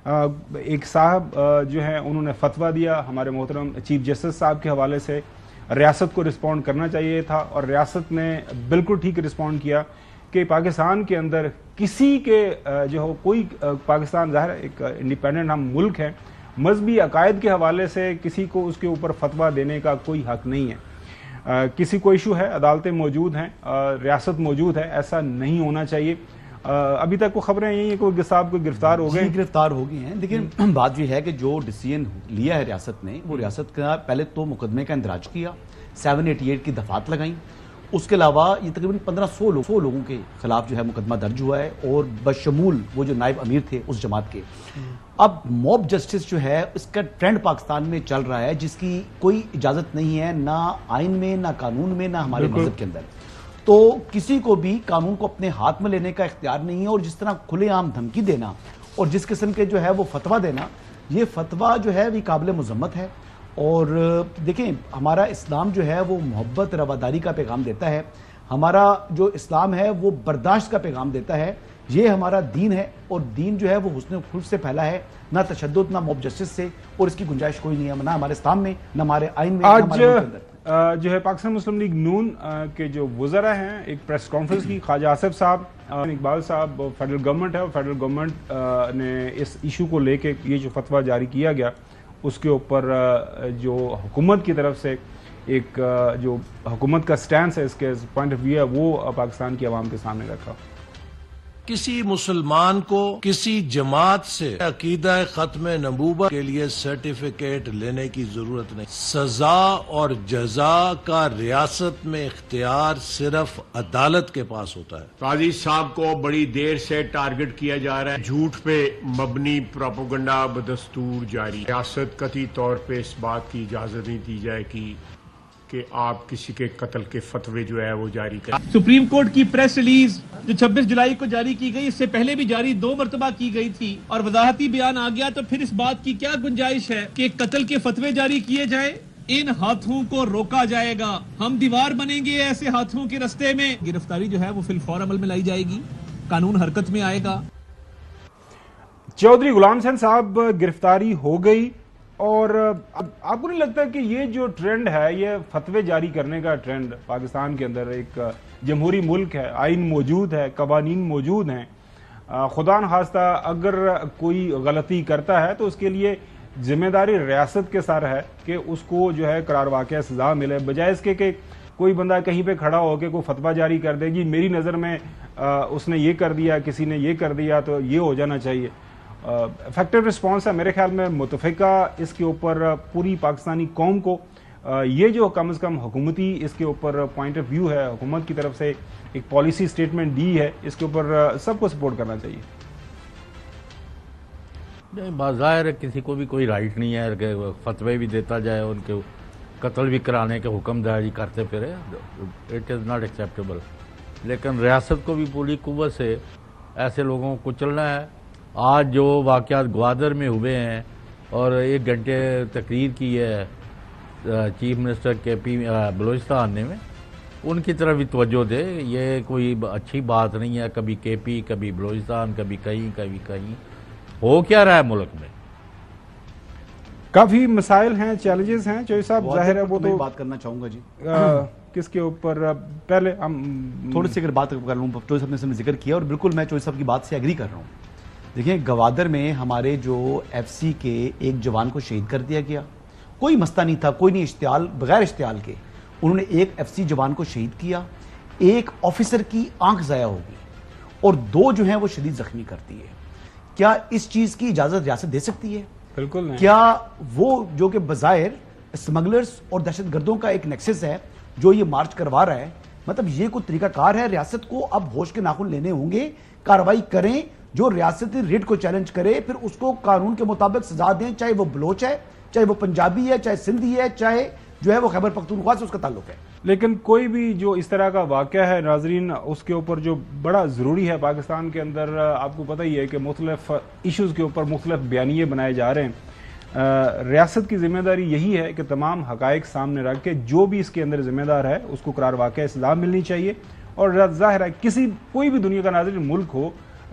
ایک صاحب جو ہیں انہوں نے فتویٰ دیا ہمارے محترم چیف جسٹس صاحب کے حوالے سے، ریاست کو رسپونڈ کرنا چاہیے تھا اور ریاست نے بالکل ٹھیک رسپونڈ کیا کہ پاکستان کے اندر کسی کے جو ہو کوئی پاکستان ظاہر ایک انڈیپینڈنٹ ہم ملک ہیں، مذہبی عقائد کے حوالے سے کسی کو اس کے اوپر فتویٰ دینے کا کوئی حق نہیں ہے۔ کسی کو ایشو ہے، عدالتیں موجود ہیں، ریاست موجود ہے، ایسا نہیں ہونا چاہیے۔ ابھی تک کو خبریں یہی ہیں کہ وہ صاحب کو گرفتار ہو گئے، گرفتار ہو گئے ہیں، لیکن بات یہ ہے کہ جو ڈیسیژن لیا ہے ریاست نے، وہ ریاست کا پہلے تو مقدمے کا اندراج کیا، 788 کی دفعات لگائیں، اس کے علاوہ یہ تقریباً 1500 لوگوں کے خلاف جو ہے مقدمہ درج ہوا ہے، اور بشمول وہ جو نائب امیر تھے اس جماعت کے۔ اب موب جسٹس جو ہے اس کا ٹرینڈ پاکستان میں چل رہا ہے، جس کی کوئی اجازت نہیں ہے، نہ آئین میں، نہ قانون میں، نہ ہمارے مذہب کے اندر۔ تو کسی کو بھی قانون کو اپنے ہاتھ میں لینے کا اختیار نہیں ہے، اور جس طرح کھلے عام دھمکی دینا اور جس قسم کے جو ہے وہ فتویٰ دینا، یہ فتویٰ جو ہے وہ قابل مذمت ہے۔ اور دیکھیں ہمارا اسلام جو ہے وہ محبت رواداری کا پیغام دیتا ہے، ہمارا جو اسلام ہے وہ برداشت کا پیغام دیتا ہے، یہ ہمارا دین ہے، اور دین جو ہے وہ حسن خلق سے پھیلا ہے، نہ تشدد نہ موب جسٹس سے، اور اس کی گنجائش کوئی نہیں ہے، نہ ہمارے اسلام میں، نہ ہمارے آئین میں، نہ ہمارے ملک کے اندر۔ جو ہے پاکستان مسلم لیگ نون کے جو وزراء ہیں ایک پریس کانفرنس کی، خواجہ آصف صاحب، اقبال صاحب، فیڈرل گورنمنٹ ہے، اور فیڈرل گورنمنٹ نے اس ایشو کو لے کے یہ جو فتویٰ جاری کیا گیا اس کے اوپر جو حکومت کی طرف سے ایک جو حکومت کا سٹینس ہے، اس کے پوائنٹ آف ویو ہے، وہ پاکستان کی عوام کے سامنے رکھا۔ کسی مسلمان کو کسی جماعت سے عقیدہ ختم نبوت کے لیے سرٹیفکیٹ لینے کی ضرورت نہیں۔ سزا اور جزا کا ریاست میں اختیار صرف عدالت کے پاس ہوتا ہے۔ قاضی صاحب کو بڑی دیر سے ٹارگٹ کیا جا رہا ہے، جھوٹ پہ مبنی پروپیگنڈا بدستور جاری۔ ریاست قطعی طور پہ اس بات کی اجازت نہیں دی جائے گی کہ آپ کسی کے قتل کے فتوے جو ہے وہ جاری کریں۔ سپریم کورٹ کی پریس ریلیز جو 26 جولائی کو جاری کی گئی، اس سے پہلے بھی جاری 2 مرتبہ کی گئی تھی، اور وضاحتی بیان آ گیا، تو پھر اس بات کی کیا گنجائش ہے کہ قتل کے فتوے جاری کیے جائیں؟ ان ہاتھوں کو روکا جائے گا، ہم دیوار بنیں گے ایسے ہاتھوں کے رستے میں۔ گرفتاری جو ہے وہ فی الفور عمل میں لائی جائے گی، قانون حرکت میں آئے گا۔ چودھری غلام حسین صاحب گرفتاری ہو گئی، اور اب آپ کو نہیں لگتا کہ یہ جو ٹرینڈ ہے، یہ فتوے جاری کرنے کا ٹرینڈ پاکستان کے اندر، ایک جمہوری ملک ہے، آئین موجود ہے، قوانین موجود ہیں، خدا نخواستہ اگر کوئی غلطی کرتا ہے تو اس کے لیے ذمہ داری ریاست کے سر ہے کہ اس کو جو ہے قرار واقعہ سزا ملے، بجائے اس کے کہ کوئی بندہ کہیں پہ کھڑا ہو کے کوئی فتویٰ جاری کر دے، جی میری نظر میں اس نے یہ کر دیا، کسی نے یہ کر دیا تو یہ ہو جانا چاہیے۔ افیکٹو رسپانس ہے میرے خیال میں متفقہ اس کے اوپر پوری پاکستانی قوم کو یہ جو کم از کم حکومتی اس کے اوپر پوائنٹ آف ویو ہے، حکومت کی طرف سے ایک پالیسی سٹیٹمنٹ دی ہے، اس کے اوپر سب کو سپورٹ کرنا چاہیے۔ بظاہر کسی کو بھی کوئی رائٹ نہیں ہے کہ فتوے بھی دیتا جائے، ان کے قتل بھی کرانے کے حکم جاری کرتے پھرے، اٹ از ناٹ ایکسیپٹیبل۔ لیکن ریاست کو بھی پوری قوت سے ایسے لوگوں کو کچلنا ہے۔ آج جو واقعات گوادر میں ہوئے ہیں اور 1 گھنٹے تقریر کی ہے چیف منسٹر کے بلوچستان نے، میں ان کی طرف بھی توجہ دے، یہ کوئی اچھی بات نہیں ہے، کبھی کے پی، کبھی بلوچستان، کبھی کہیں کبھی کہیں، ہو کیا رہا ہے ملک میں؟ کافی مسائل ہیں، چیلنجز ہیں چوہدری صاحب، ظاہر ہے وہ تو بات کرنا چاہوں گا جی کس کے اوپر پہلے ہم تھوڑی سی اگر بات کر لوں، چوہدری صاحب نے ذکر کیا اور بالکل میں چوہدری صاحب کی بات سے ایگری کر رہا ہوں۔ دیکھیں گوادر میں ہمارے جو ایف سی کے ایک جوان کو شہید کر دیا گیا، کوئی مسئلہ نہیں تھا، کوئی نہیں اشتعال، بغیر اشتعال کے انہوں نے ایک ایف سی جوان کو شہید کیا، ایک آفیسر کی آنکھ ضائع ہوگی اور 2 جو ہیں وہ شدید زخمی کرتی ہے۔ کیا اس چیز کی اجازت ریاست دے سکتی ہے؟ بالکل نہیں۔ کیا وہ جو کہ بظاہر اسمگلرز اور دہشت گردوں کا ایک نیکسس ہے جو یہ مارچ کروا رہا ہے، مطلب یہ کوئی طریقہ کار ہے؟ ریاست کو اب ہوش کے ناخن لینے ہوں گے، کارروائی کریں، جو ریاستی ریٹ کو چیلنج کرے پھر اس کو قانون کے مطابق سزا دیں، چاہے وہ بلوچ ہے، چاہے وہ پنجابی ہے، چاہے سندھی ہے، چاہے جو ہے وہ خیبر پختونخوا سے اس کا تعلق ہے۔ لیکن کوئی بھی جو اس طرح کا واقعہ ہے ناظرین، اس کے اوپر جو بڑا ضروری ہے پاکستان کے اندر، آپ کو پتہ ہی ہے کہ مختلف ایشوز کے اوپر مختلف بیانیے بنائے جا رہے ہیں۔ ریاست کی ذمہ داری یہی ہے کہ تمام حقائق سامنے رکھ کے جو بھی اس کے اندر ذمہ دار ہے اس کو قرار واقعہ سزا ملنی چاہیے، اور ظاہر ہے کوئی بھی دنیا کا ناظرین ملک ہو،